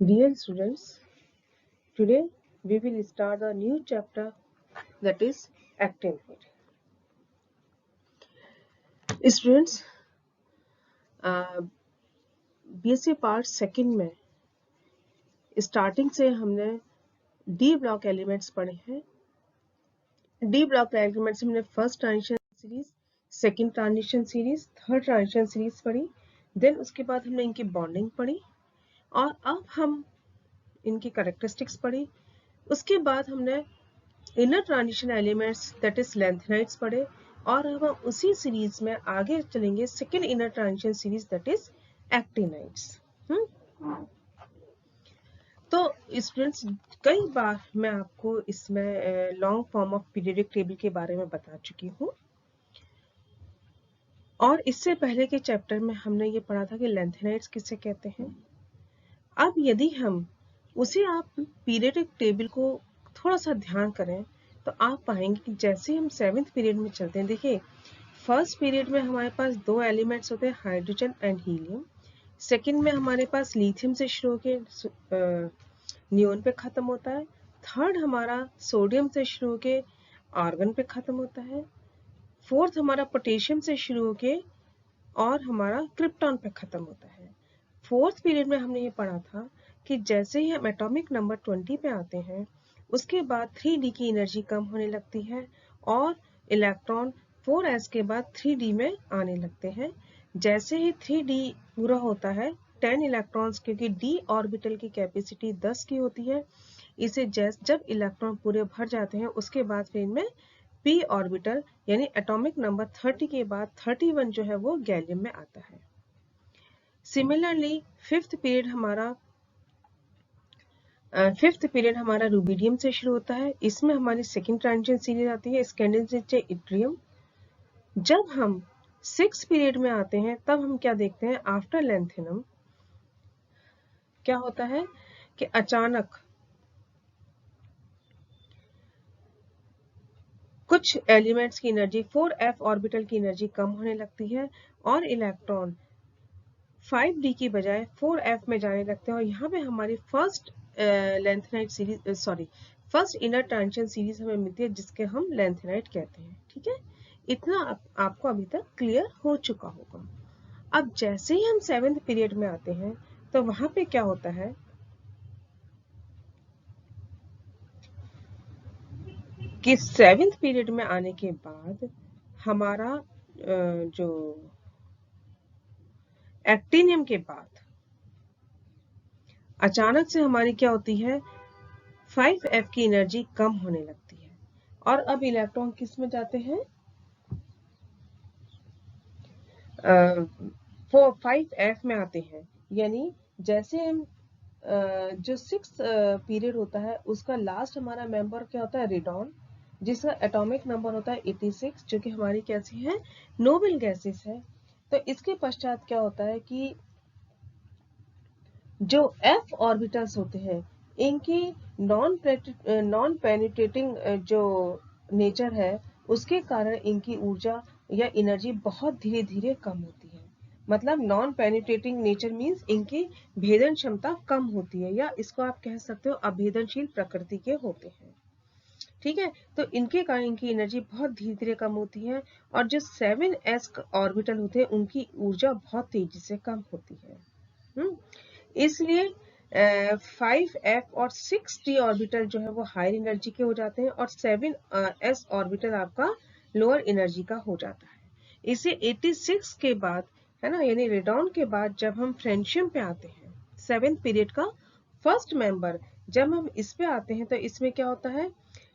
Dear students, today we will start a new chapter, that is actinide. Students, BSc part second में starting से हमने D block elements पढ़े हैं। D block elements हमने first transition series, second transition series, third transition series पढ़ी। Then उसके बाद हमने इनकी बॉन्डिंग पढ़ी और अब हम इनकी कैरेक्टरिस्टिक्स पढ़ी। उसके बाद हमने inner transition elements that is lanthanides पढ़े और अब हम उसी सीरीज में आगे चलेंगे second inner transition series that is actinides. तो स्टूडेंट्स, कई बार मैं आपको इसमें long form of periodic table के बारे में बता चुकी हूँ और इससे पहले के चैप्टर में हमने ये पढ़ा था कि लेंथेनाइड्स किसे कहते हैं। अब यदि हम उसे आप पीरियोडिक टेबल को थोड़ा सा ध्यान करें तो आप पाएंगे कि जैसे हम सेवेंथ पीरियड में चलते हैं, देखिए फर्स्ट पीरियड में हमारे पास दो एलिमेंट्स होते हैं, हाइड्रोजन एंड हीलियम। सेकंड में हमारे पास लिथियम से शुरू होकर नियोन पे खत्म होता है। थर्ड हमारा सोडियम से शुरू होकर आर्गन पे खत्म होता है। फोर्थ हमारा पोटेशियम से शुरू होकर और हमारा क्रिप्टॉन पे खत्म होता है। फोर्थ पीरियड में हमने ये पढ़ा था कि जैसे ही हम एटॉमिक नंबर 20 पे आते हैं उसके बाद 3d की एनर्जी कम होने लगती है और इलेक्ट्रॉन 4s के बाद 3d में आने लगते हैं। जैसे ही 3d पूरा होता है 10 इलेक्ट्रॉन्स, क्योंकि d ऑर्बिटल की कैपेसिटी 10 की होती है, इसे जब इलेक्ट्रॉन पूरे भर जाते हैं उसके बाद फिर इनमें p ऑर्बिटल यानी एटॉमिक नंबर 30 के बाद 31 जो है वो गैलियम में आता है। सिमिलरली फिफ्थ पीरियड हमारा रूबिडियम से शुरू होता है। इसमें हमारी सेकेंड ट्रांजिशन सीरीज आती है स्कैंडिनेवियम इट्रियम। जब हम सिक्स पीरियड में आते हैं तब हम क्या देखते हैं, आफ्टर लेंथेनम क्या होता है कि अचानक कुछ एलिमेंट्स की एनर्जी 4f ऑर्बिटल की एनर्जी कम होने लगती है और इलेक्ट्रॉन 5d की बजाय 4f में जाने लगते हैं और यहाँ पे हमारी first lanthanide series first inner transition series हमें मिलती है जिसके हम लेंथेनाइड कहते हैं। ठीक है, इतना आपको अभी तक क्लियर हो चुका होगा। अब जैसे ही हम सेवेंथ पीरियड में आते हैं तो वहां पे क्या होता है कि सेवेंथ पीरियड में आने के बाद हमारा जो एक्टिनियम के बाद अचानक से हमारी क्या होती है, 5f की एनर्जी कम होने लगती है और अब इलेक्ट्रॉन किस में जाते हैं, 5f में आते हैं। यानी जैसे हम जो सिक्स पीरियड होता है उसका लास्ट हमारा मेंबर क्या होता है, रेडॉन, जिसका एटॉमिक नंबर होता है 86, जो कि हमारी कैसी है, नोबल गैसेस है। तो इसके पश्चात क्या होता है कि जो f ऑर्बिटल्स होते हैं इनकी नॉन पेनिट्रेटिंग जो नेचर है उसके कारण इनकी ऊर्जा या एनर्जी बहुत धीरे धीरे कम होती है। मतलब नॉन पेनिट्रेटिंग नेचर मींस इनकी भेदन क्षमता कम होती है, या इसको आप कह सकते हो अभेदनशील प्रकृति के होते हैं। ठीक है, तो इनके कारण इनकी एनर्जी बहुत धीरे धीरे कम होती है और जो 7s ऑर्बिटल होते हैं उनकी ऊर्जा बहुत तेजी से कम होती है। इसलिए 5f और 6d ऑर्बिटल जो है वो हायर एनर्जी के हो जाते हैं और 7s ऑर्बिटल आपका लोअर एनर्जी का हो जाता है। इसे 86 के बाद है ना, यानी रेडॉन के बाद जब हम फ्रेंशियम पे आते हैं, सेवेंथ पीरियड का फर्स्ट मेंबर, जब हम इस पे आते हैं तो इसमें क्या होता है,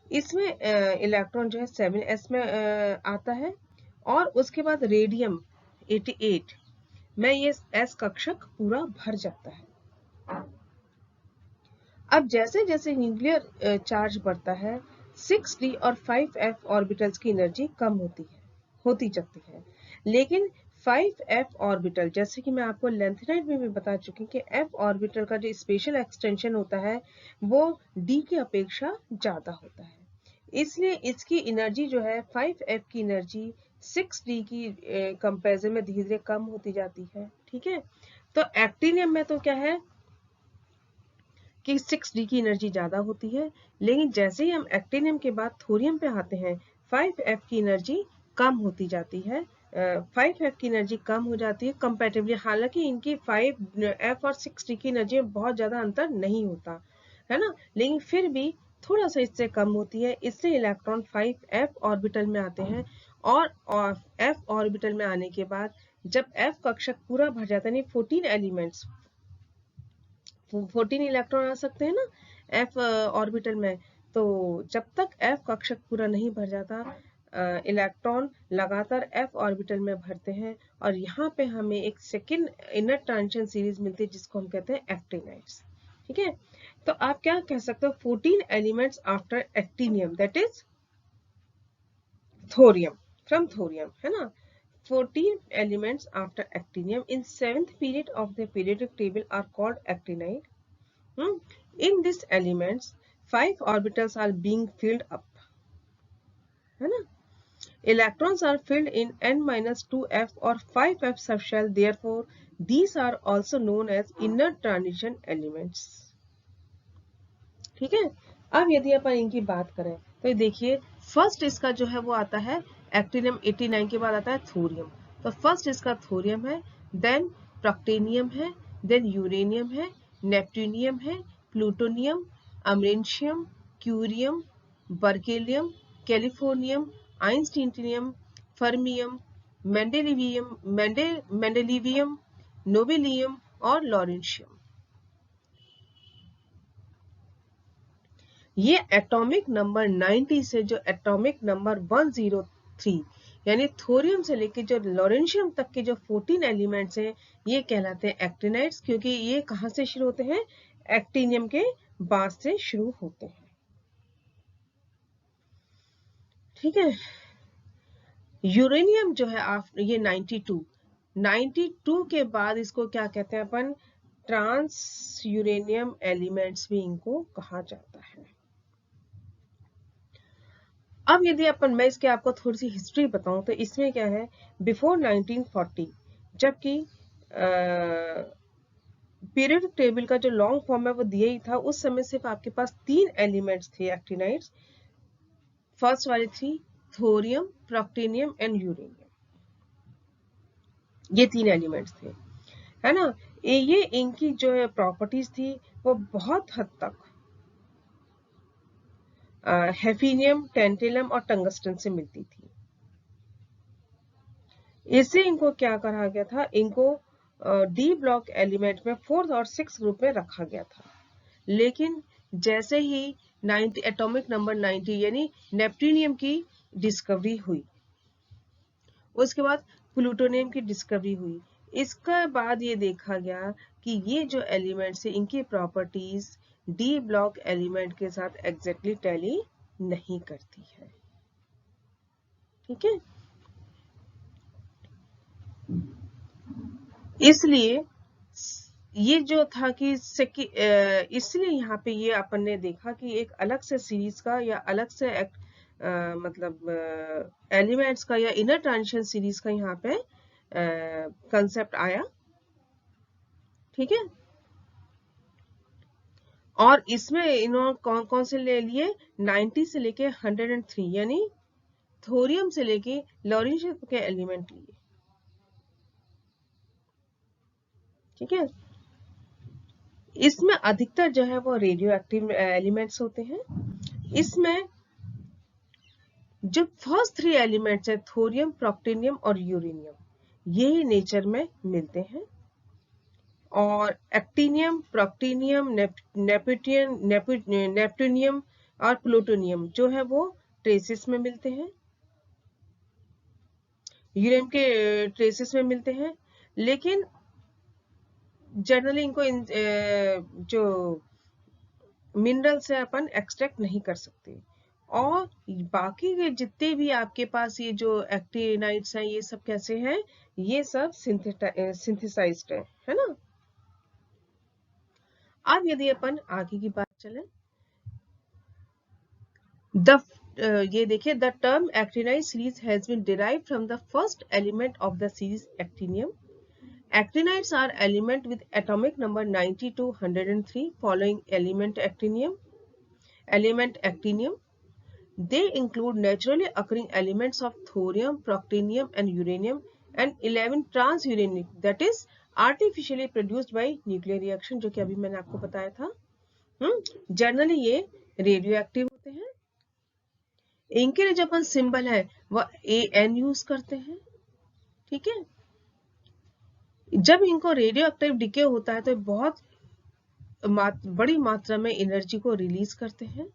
इसमें इलेक्ट्रॉन जो है 7s में आता है और उसके बाद रेडियम 88 में ये s कक्षक पूरा भर जाता है। अब जैसे जैसे न्यूक्लियर चार्ज बढ़ता है 6d और 5f ऑर्बिटल्स की एनर्जी कम होती जाती है। लेकिन 5f ऑर्बिटल, जैसे कि मैं आपको लेंथेनाइड में भी बता चुकी कि f ऑर्बिटल का जो स्पेशल एक्सटेंशन होता है वो d की अपेक्षा ज्यादा होता है, इसलिए इसकी एनर्जी जो है 5f की एनर्जी 6d की कंपैरिजन में धीरे धीरे कम होती जाती है। ठीक है, तो एक्टिनियम में तो क्या है, कि 6d की एनर्जी ज़्यादा होती है, लेकिन जैसे ही हम एक्टिनियम के बाद थोरियम पे आते हैं 5f की एनर्जी कम होती जाती है, 5f की एनर्जी कम हो जाती है कंपैरेटिवली। हालांकि इनकी 5f और 6d की एनर्जी में बहुत ज़्यादा अंतर नहीं होता है ना, लेकिन फिर भी थोड़ा सा इससे कम होती है। इससे इलेक्ट्रॉन 5f ऑर्बिटल में आते हैं और f ऑर्बिटल में आने के बाद जब f कक्षक पूरा भर जाता है, यानी 14 एलिमेंट्स 14 इलेक्ट्रॉन आ सकते हैं ना f ऑर्बिटल में, तो जब तक f कक्षक पूरा नहीं भर जाता इलेक्ट्रॉन लगातार f ऑर्बिटल में भरते हैं, और यहाँ पे हमें एक सेकेंड इनर ट्रांजिशन सीरीज मिलती है जिसको हम कहते हैं एक्टिनाइड्स। ठीक है, तो आप क्या कह सकते हो, 14 elements after actinium that is thorium, from thorium, है ना। 14 elements after actinium in 7th period of the periodic table are called actinide. In these elements 5 orbitals are being filled up, है ना। Electrons are filled in n-2f or 5f subshell, therefore these are also known as inner transition elements. ठीक है, अब यदि अपन इनकी बात करें तो देखिए फर्स्ट इसका जो है वो आता है एक्टिनियम 89 के बाद आता है थोरियम। तो फर्स्ट इसका थोरियम है, देन प्रोक्टेनियम है, देन यूरेनियम है, नेप्ट्यूनियम है, plutonium, americium, curium, berkelium, californium, einsteinium, fermium, mendelevium, nobelium और लॉरेंशियम। ये एटॉमिक नंबर 90 से जो एटॉमिक नंबर 103 यानी थोरियम से लेके जो लॉरेंशियम तक के जो 14 एलिमेंट्स हैं ये कहलाते हैं एक्टिनाइड्स, क्योंकि ये कहाँ से शुरू होते हैं, एक्टिनियम के बाद से शुरू होते हैं। ठीक है, यूरेनियम जो है ये 92 के बाद इसको क्या कहते हैं अपन, ट्रांस यूरेनियम एलिमेंट्स भी इनको कहा जाता है। अब यदि अपन मैं इसके आपको थोड़ी सी हिस्ट्री बताऊं तो इसमें क्या है, बिफोर 1940 जबकि पीरियडिक टेबल का जो लॉन्ग फॉर्म है वो दिया ही था, उस समय सिर्फ आपके पास 3 एलिमेंट्स थे एक्टिनाइड्स, फर्स्ट वाले 3 थोरियम, प्रोक्टेनियम एंड यूरेनियम, ये 3 एलिमेंट्स थे, है ना। ये इनकी जो है प्रॉपर्टीज थी वो बहुत हद तक हेफिनियम, टेंटेलम और टंगस्टन से मिलती थी। इससे इनको क्या कहा गया था, इनको डी ब्लॉक एलिमेंट में 4th और 6th ग्रुप में रखा गया था। लेकिन जैसे ही 90 एटॉमिक नंबर 90 यानी नेप्ट्यूनियम की डिस्कवरी हुई, उसके बाद प्लूटोनियम की डिस्कवरी हुई, इसके बाद ये देखा गया कि ये जो एलिमेंट्स है इनकी प्रॉपर्टीज डी ब्लॉक एलिमेंट के साथ एग्जैक्टली टैली नहीं करती है। ठीक है, इसलिए ये जो था कि इसलिए यहाँ पे ये अपन ने देखा कि एक अलग से सीरीज का या अलग से मतलब एलिमेंट्स का या इनर ट्रांजिशन सीरीज का यहाँ पे कंसेप्ट आया। ठीक है, और इसमें इन्होंने कौन कौन से ले लिए, 90 से लेके 103 यानी थोरियम से लेके लॉरेंशियम के एलिमेंट लिए। ठीक है, इसमें अधिकतर जो है वो रेडियो एक्टिव एलिमेंट्स होते हैं। इसमें जो फर्स्ट 3 एलिमेंट्स है थोरियम, प्रोक्टेनियम और यूरेनियम, ये नेचर में मिलते हैं, और एक्टिनियम, प्रोक्टेनियम, नेप्ट्यूनियम और प्लूटोनियम जो है वो ट्रेसेस में मिलते हैं, यूरेनियम के ट्रेसेस में मिलते हैं, लेकिन जनरली इनको जो मिनरल से अपन एक्सट्रैक्ट नहीं कर सकते। और बाकी के जितने भी आपके पास ये जो एक्टिनाइड्स हैं ये सब कैसे हैं, ये सब सिंथेसाइज्ड है ना। अब यदि अपन आगे की बात चले, ये देखिए, the term actinide series has been derived from the first element of the series actinium Actinides are element with atomic number 90 to 103 following element actinium. They include naturally occurring elements of thorium, proctinium and uranium and 11 transuranic that is artificially produced by nuclear reaction जो कि अभी मैंने आपको बताया था. Generally ये radio active होते हैं. इनके लिए जो अपन सिंबल है वह AN यूज करते हैं. ठीक है. जब इनको रेडियो एक्टिव डिके होता है तो बहुत बड़ी मात्रा में एनर्जी को रिलीज करते हैं.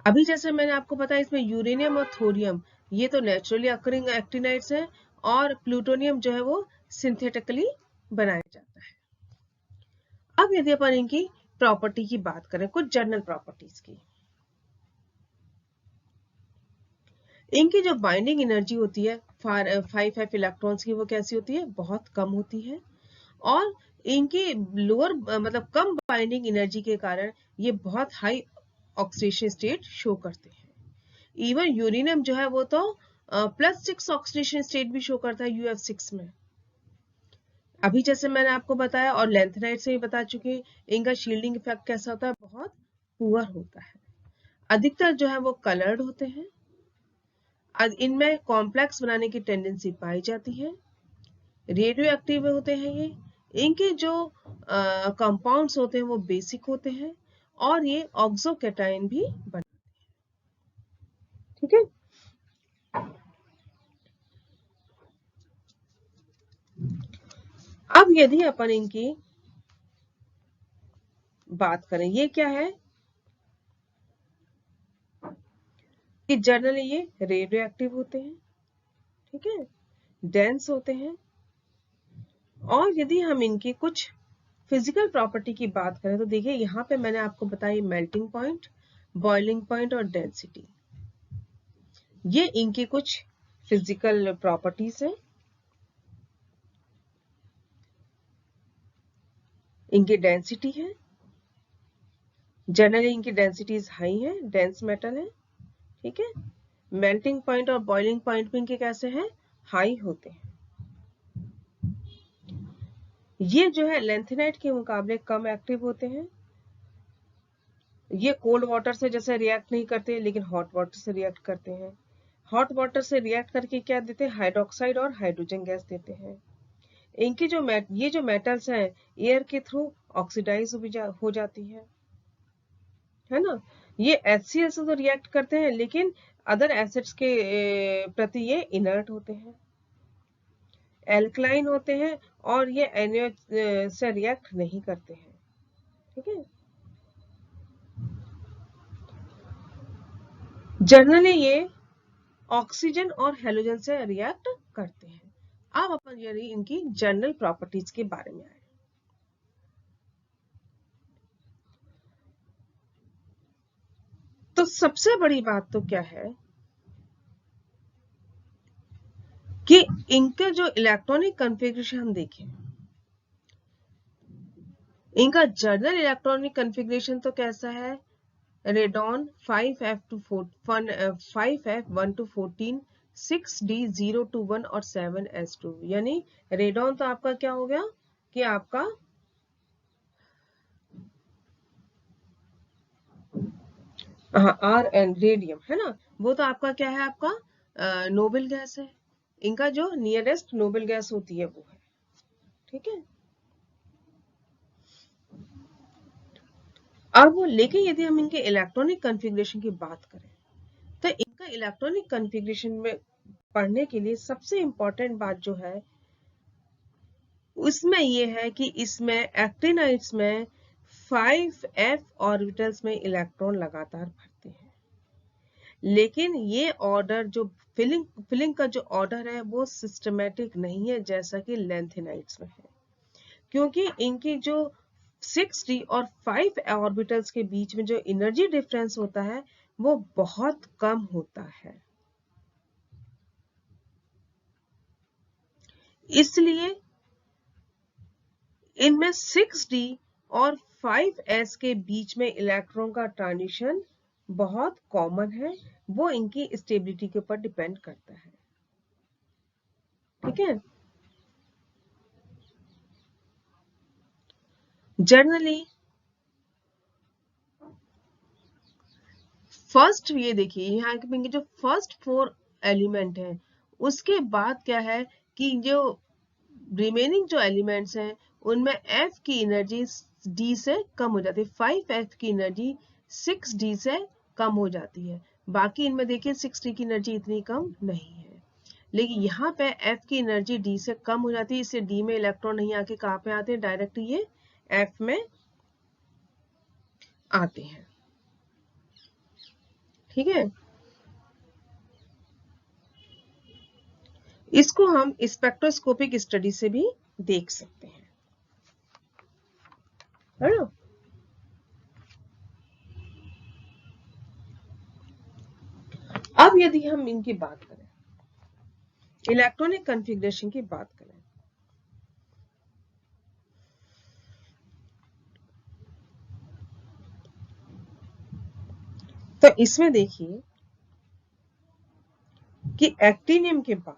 अभी जैसे मैंने आपको बताया इसमें यूरेनियम और थोरियम ये तो नेचुरली अकरिंग एक्टिनाइड्स हैं और प्लूटोनियम जो है वो सिंथेटिकली बनाया जाता है. अब यदि अपन इनकी प्रॉपर्टी की बात करें, कुछ जनरल प्रॉपर्टीज की, इनकी जो बाइंडिंग एनर्जी होती है 5f इलेक्ट्रॉन्स की वो कैसी होती है, बहुत कम होती है. और इनकी लोअर मतलब कम बाइंडिंग एनर्जी के कारण ये बहुत हाई ऑक्सीडेशन स्टेट शो करते हैं. इवन यूरेनियम जो है वो तो +6 ऑक्सीडेशन स्टेट भी शो करता है UF6 में. अभी जैसे मैंने आपको बताया और लैंथेनाइड से भी बता चुकी, इनका शील्डिंग इफेक्ट कैसा होता है, बहुत पुअर होता है. अधिकतर जो है वो कलर्ड होते हैं. इनमें कॉम्प्लेक्स बनाने की टेंडेंसी पाई जाती है. रेडियो एक्टिव होते हैं ये. इनके जो कंपाउंड्स होते हैं वो बेसिक होते हैं और ये ऑक्सोकैटायन भी बनाते हैं. ठीक है. अब यदि अपन इनकी बात करें, ये क्या है कि जनरली ये रेडियो एक्टिव होते हैं. ठीक है. डेंस होते हैं. और यदि हम इनकी कुछ फिजिकल प्रॉपर्टी की बात करें तो देखिए यहाँ पे मैंने आपको बताई मेल्टिंग पॉइंट, बॉइलिंग पॉइंट और डेंसिटी. ये इनकी कुछ फिजिकल प्रॉपर्टीज है. इनकी डेंसिटी है. जनरली इनकी डेंसिटीज हाई है, डेंस मेटल है. ठीक है. मेल्टिंग पॉइंट और बॉइलिंग पॉइंट भी इनके कैसे हैं, हाई होते हैं. ये जो है लैंथेनाइड के मुकाबले कम एक्टिव होते हैं. ये कोल्ड वाटर से जैसे रिएक्ट नहीं करते लेकिन हॉट वाटर से रिएक्ट करते हैं. हॉट वाटर से रिएक्ट करके क्या देते हैं, हाइड्रोक्साइड और हाइड्रोजन गैस देते हैं. इनकी जो ये जो मेटल्स हैं एयर के थ्रू ऑक्सीडाइज हो जाती है ना. ये HCl से तो रिएक्ट करते हैं लेकिन अदर एसिड्स के प्रति ये इनर्ट होते हैं, एल्कलाइन होते हैं और ये NaOH से रिएक्ट नहीं करते हैं. ठीक है. जनरली ये ऑक्सीजन और हेलोजन से रिएक्ट करते हैं. अब अपन यदि इनकी जनरल प्रॉपर्टीज के बारे में आए तो सबसे बड़ी बात तो क्या है कि इनका जो इलेक्ट्रॉनिक कॉन्फ़िगरेशन हम देखें, इनका जनरल इलेक्ट्रॉनिक कॉन्फ़िगरेशन तो कैसा है, radon 5f 1 to 14, 6d 0 to 1 और 7s2. यानी रेडॉन तो आपका क्या हो गया कि आपका RN रेडियम है ना, वो तो आपका क्या है, आपका नोबल गैस है. इनका जो नियरेस्ट नोबल गैस होती है वो है. ठीक है. अब लेकिन यदि हम इनके इलेक्ट्रॉनिक कॉन्फ़िगरेशन की बात करें तो इनका इलेक्ट्रॉनिक कॉन्फ़िगरेशन में पढ़ने के लिए सबसे इंपॉर्टेंट बात जो है उसमें ये है कि इसमें एक्टिनाइड्स में 5f ऑर्बिटल्स में इलेक्ट्रॉन लगातार भरते हैं. लेकिन ये ऑर्डर जो फिलिंग का जो ऑर्डर है वो सिस्टमेटिक नहीं है जैसा कि लैंथेनाइड्स में है, क्योंकि इनकी जो 6d और 5 ऑर्बिटल्स के बीच में जो एनर्जी डिफरेंस होता है वो बहुत कम होता है. इसलिए इनमें 6d और 5s के बीच में इलेक्ट्रॉन का ट्रांजिशन बहुत कॉमन है. वो इनकी स्टेबिलिटी के ऊपर डिपेंड करता है. ठीक है। जनरली फर्स्ट, ये देखिए यहाँ के जो फर्स्ट 4 एलिमेंट है, उसके बाद क्या है कि जो रिमेनिंग जो एलिमेंट्स हैं उनमें F की एनर्जी D से कम हो जाती है, 5F की एनर्जी 6D से कम हो जाती है। बाकी इनमें देखिए 6D की एनर्जी इतनी कम नहीं है, लेकिन यहाँ पे F की एनर्जी D से कम हो जाती है, इससे D में इलेक्ट्रॉन नहीं आके कहाँ पे आते हैं, डायरेक्ट ये F में आते हैं। ठीक है, इसको हम स्पेक्ट्रोस्कोपिक स्टडी से भी देख सकते हैं, है ना। अब यदि हम इनकी बात करें, इलेक्ट्रॉनिक कॉन्फ़िगरेशन की बात करें, तो इसमें देखिए कि एक्टिनियम के बाद,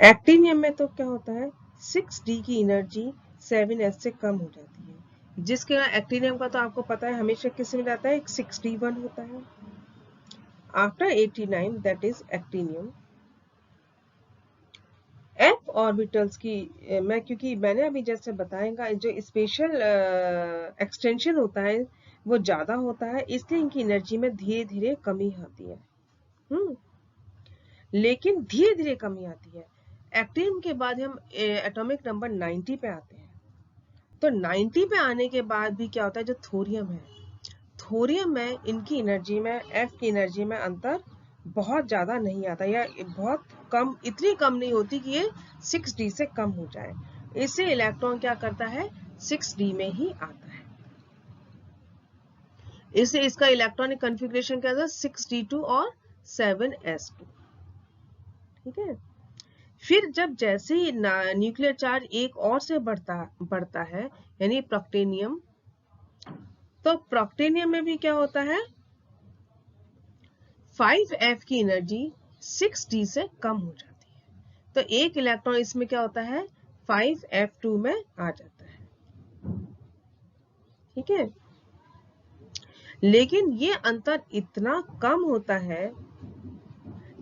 एक्टिनियम में तो क्या होता है, 6D की एनर्जी 7S से कम हो जाती है, जिसके एक्टिनियम का तो आपको पता है हमेशा किस में जाता है, एक 6D1 होता है। After 89 that is actinium, F orbitals की मैं, क्योंकि मैंने अभी जैसे बताएगा जो स्पेशल एक्सटेंशन होता है वो ज्यादा होता है, इसलिए इनकी एनर्जी में धीरे धीरे कमी आती है। लेकिन धीरे धीरे कमी आती है। एक्टिनियम के बाद हम एटॉमिक नंबर 90 पे आते हैं, तो 90 पे आने के बाद भी क्या होता है, जो थोरियम है, थोरियम में इनकी एनर्जी में F की एनर्जी में अंतर बहुत ज्यादा नहीं आता, या बहुत कम, इतनी कम नहीं होती कि ये 6D से कम हो जाए। इससे इलेक्ट्रॉन क्या करता है, 6D में ही आता है। इससे इसका इलेक्ट्रॉनिक कॉन्फ़िगरेशन क्या था, 6D2 और 7S2। ठीक है, फिर जब जैसे ही न्यूक्लियर चार्ज एक और से बढ़ता है, यानी प्रोक्टेनियम, तो प्रोक्टेनियम में भी क्या होता है, 5F की एनर्जी 6D से कम हो जाती है, तो एक इलेक्ट्रॉन इसमें क्या होता है, 5F2 में आ जाता है। ठीक है, लेकिन ये अंतर इतना कम होता है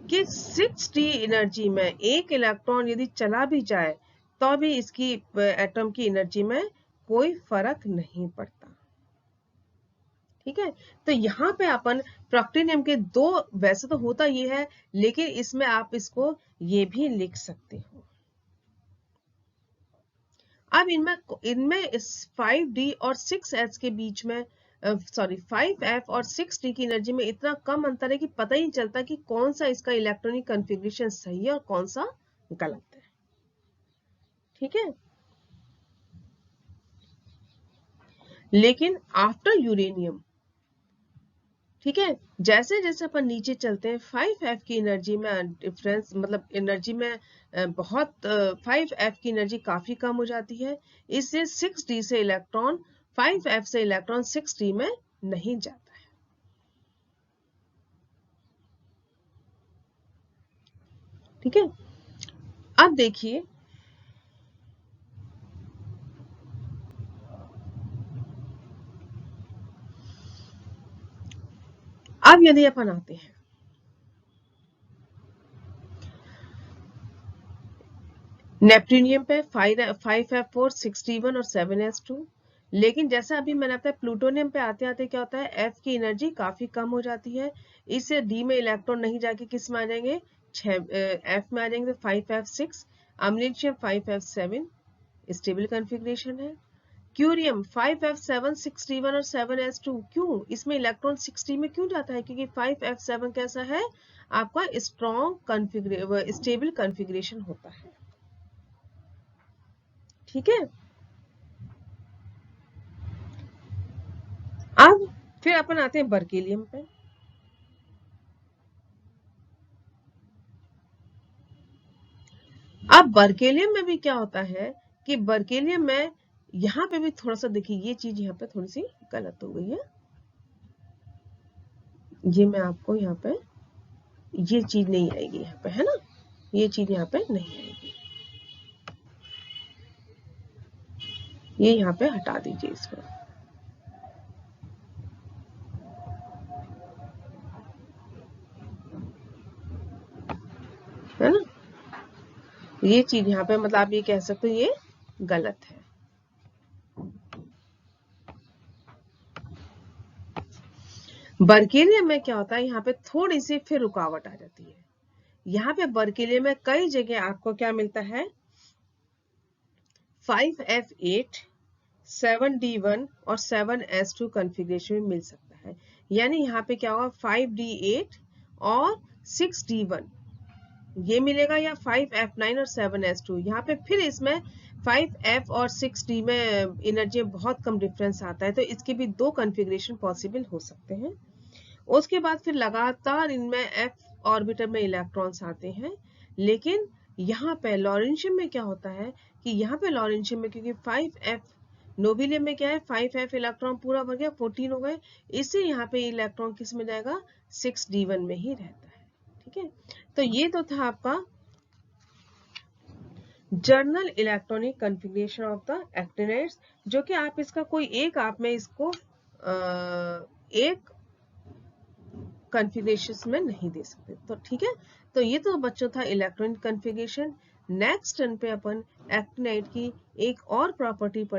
कि 6D एनर्जी में एक इलेक्ट्रॉन यदि चला भी जाए तो भी इसकी एटम की एनर्जी में कोई फर्क नहीं पड़ता। ठीक है, तो यहाँ पे अपन प्रोक्टेनियम के दो, वैसे तो होता ये है, लेकिन इसमें आप इसको ये भी लिख सकते हो। अब इनमें इस 5D और 6S के बीच में, सॉरी 5F और 6D की एनर्जी में इतना कम अंतर है कि पता ही नहीं चलता कि कौन सा इसका इलेक्ट्रॉनिक कॉन्फ़िगरेशन सही है और कौन सा गलत है। ठीक है, लेकिन आफ्टर यूरेनियम, ठीक है, जैसे जैसे अपन नीचे चलते हैं 5F की एनर्जी में डिफरेंस, मतलब एनर्जी में बहुत 5F की एनर्जी काफी कम हो जाती है, इससे 6D से इलेक्ट्रॉन, 5F से इलेक्ट्रॉन 6D में नहीं जाता है। ठीक है, अब देखिए अब यदि अपन आते हैं नेपट्यूनियम पे, 5F4 6D1 और 7S2, लेकिन जैसा अभी मैंने बताया प्लूटोनियम पे आते आते क्या होता है, F की एनर्जी काफी कम हो जाती है, इससे D में इलेक्ट्रॉन नहीं जाके किस में आ जाएंगे, F में आ जाएंगे, 5F6, अमलीशियम 5F7 स्टेबल कॉन्फ़िगरेशन है, क्यूरियम 5F7 6D1 और 7S2, क्यों इसमें इलेक्ट्रॉन 6D में क्यों जाता है, क्योंकि 5F7 कैसा है, आपका स्ट्रॉन्ग स्टेबल कॉन्फ़िगरेशन होता है। ठीक है, अब फिर अपन आते हैं बर्केलियम पे। अब बर्केलियम में भी क्या होता है कि बर्केलियम में यहां पे भी थोड़ा सा देखिए, ये चीज यहाँ पे थोड़ी सी गलत हो गई है, ये मैं आपको यहाँ पे ये चीज नहीं आएगी यहाँ पे, है ना, ये चीज यहाँ पे नहीं आएगी, ये यहाँ पे हटा दीजिए इसको, है ना। ये चीज यहाँ पे मतलब आप ये कह सकते हो ये गलत है। बर्केलियम में क्या होता है, यहाँ पे थोड़ी सी फिर रुकावट आ जाती है। यहाँ पे बर्केलियम में कई जगह आपको क्या मिलता है, 5F8, 7D1 और 7S2 कॉन्फ़िगरेशन में मिल सकता है। यानी यहाँ पे क्या होगा, 5D8 और 6D1 ये मिलेगा, या 5F9 और 7S2। यहाँ पे फिर इसमें 5F और 6D में एनर्जी में बहुत कम डिफरेंस आता है, तो इसके भी दो कॉन्फ़िगरेशन पॉसिबल हो सकते हैं। उसके बाद फिर लगातार इनमें f ऑर्बिटर में इलेक्ट्रॉन्स आते हैं, लेकिन यहाँ पे लॉरेंशियम में क्या होता है कि यहाँ पे लॉरेंशियम में क्योंकि 5F, नोबिलियम में क्या है 5F इलेक्ट्रॉन पूरा भर गया 14 हो गए, इससे यहाँ पे इलेक्ट्रॉन किस में जाएगा 6D1 में ही रहता है। ठीक है, तो ये तो था आपका journal electronic configuration of the actinides, जो कि आप इसका कोई एक आप में इसको एक कॉन्फ़िगरेशन में नहीं दे सकते। तो ठीक है, तो ये तो बच्चों था इलेक्ट्रॉनिक कॉन्फ़िगरेशन। नेक्स्ट टर्न पे अपन एक्टिनाइड की एक और प्रॉपर्टी पढ़ेंगे।